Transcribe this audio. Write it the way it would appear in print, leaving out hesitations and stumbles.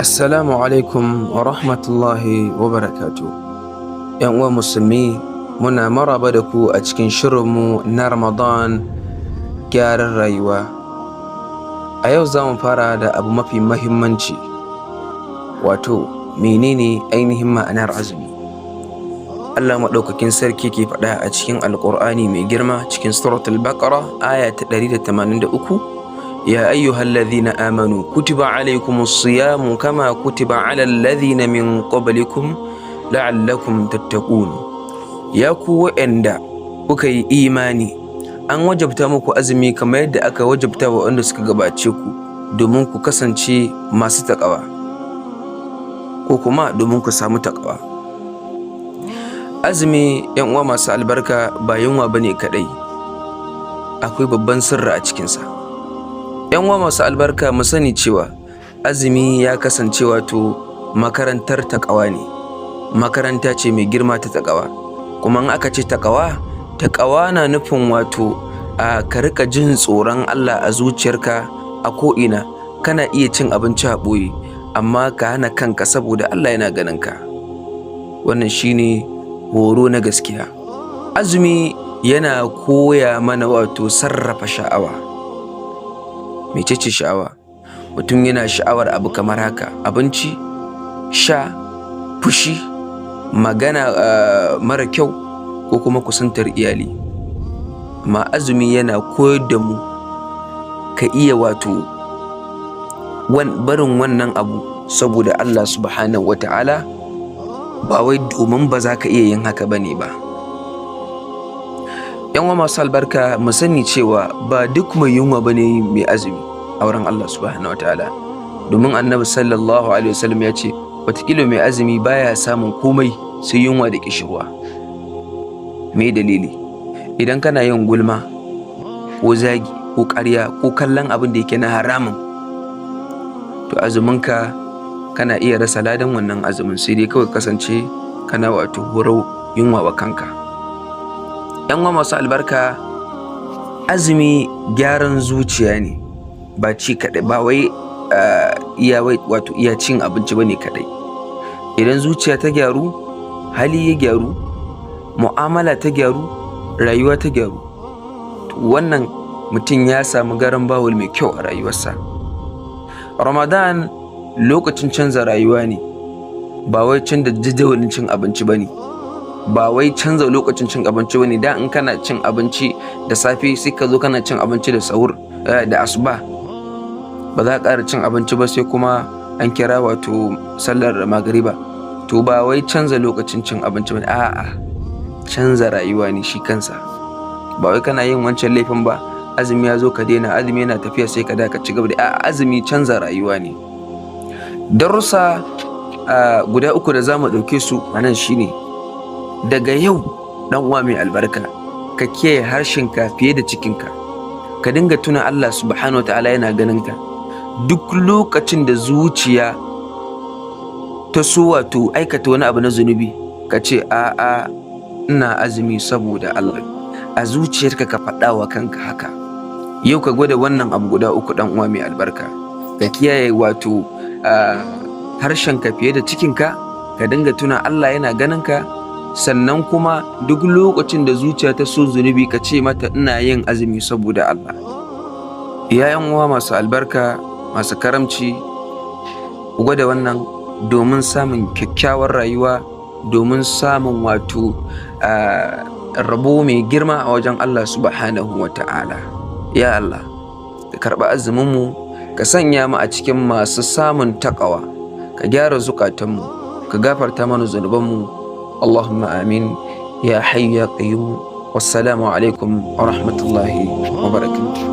Assalamu alaikum wa rahmatullahi wa barakatuh. ‘Yan uwa musulmi, muna maraba da ku a cikin shirinmu na Ramadan gyaran rayuwa. A yau za mu fara da abu mafi mahimmanci, wato menene ainihin ma'anar azumi. Allah maɗaukakin sarki ke faɗa a cikin Alƙur'ani mai girma cikin Suratul Baqara aya ta 183. يا أيها الذين آمنوا كتب عليكم الصيام كما كتب على الذين من قبلكم لعلكم تتقون. يا كو وإندا kukai imani an wajabta muku azumi kamar yadda aka wajabta wa wanda suka gabace ku domin ku kasance masu taƙawa ko kuma domin ku samu taƙawa. Azumi ‘yan uwa masu albarka ba yunwa bane kaɗai, akwai babban sirri a cikinsa. ‘Yan uwa masu albarka mu sani cewa azumi ya kasance wato makarantar taƙawa ne, makaranta ce mai girma ta taƙawa. Kuma in aka ce taƙawa na nufin wato ka riƙa jin tsoron Allah a zuciyarka a ko'ina. Kana iya cin abinci a ɓoye amma ka hana kanka saboda Allah yana ganin ka. Wannan shine horo na gaskiya. Azumi yana koya mana wato sarrafa sha'awa. Mecece sha'awa? Mutum yana sha'awar abu kamar haka: abinci, sha, fushi, magana mara kyau ko kuma kusantar iyali. Amma azumi yana koyar da mu ka iya wato barin wannan abu saboda Allah subhanahu wata'ala, ba wai domin ba za ka iya yin haka bane ba. ‘Yan uwa masu albarka mu sani cewa ba duk mai yunwa bane mai azumi a wurin Allah subhanahu wataala, domin Annabi sallallahu alaihi wasallam ya ce wataƙila mai azumi baya samun komai sai yunwa da ƙishirwa. Me dalili? Idan kana yin gulma ko zagi ko ƙarya ko kallon abin da yake na haramun, to azuminka kana iya rasa ladan wannan azumin, sai dai kawai kasance kana wato horo yunwa wa kanka. ‘Yan uwa masu albarka, azumi gyaran zuciya ne, ba ci kaɗai, ba wai iya cin abinci bane kaɗai. Idan zuciya ta gyaru, hali ya gyaru, mu'amala ta gyaru, rayuwa ta gyaru, to wannan mutum ya samu garan bawul mai kyau a rayuwarsa. Ramadan lokacin canza rayuwa ne, ba wai canza jadawalin cin abinci bane. Ba wai canza lokacin cin abinci bane. Da in kana cin abinci da safe sai ka zo kana cin abinci da sahur da asuba, ba za ka ƙara cin abinci ba sai kuma an kira wato sallar magariba. To ba wai canza lokacin cin abinci bane, a'a canza rayuwa ne shi kansa. Ba wai kana yin wancan laifin ba, azumi ya zo ka daina, azumi yana tafiya sai ka da ka ci gaba da, a'a azumi canza rayuwa ne. Darussa guda uku da za mu ɗauke su a nan shine: daga yau ɗan uwa mai albarka, ka kiyaye harshenka fiye da cikinka. Ka dinga tuna Allah subhanahu wataala yana ganin ka. Duk lokacin da zuciya ta so wato aikata wani abu na zunubi, ka ce a'a ina azumi saboda Allah. A zuciyarka ka faɗa wa kanka haka. Yau ka gwada wannan abu guda uku ɗan uwa mai albarka. Ka kiyaye wato harshenka fiye da cikinka, ka dinga tuna Allah yana ganin ka. Sannan kuma duk lokacin da zuciya ta so zunubi, ka ce mata ina yin azumi saboda Allah. Yayan uwa masu albarka, masu karamci, ku gwada wannan domin samun kyakkyawar rayuwa, domin samun wato rabo mai girma a wajen Allah subhanahu wata'ala. Ya Allah, ka karɓi azuminmu, ka sanya mu a cikin masu samun taƙawa, ka gyara zukatanmu, ka gafarta mana zunubanmu. اللهم آمين يا حي يا قيوم. والسلام عليكم ورحمة الله وبركاته.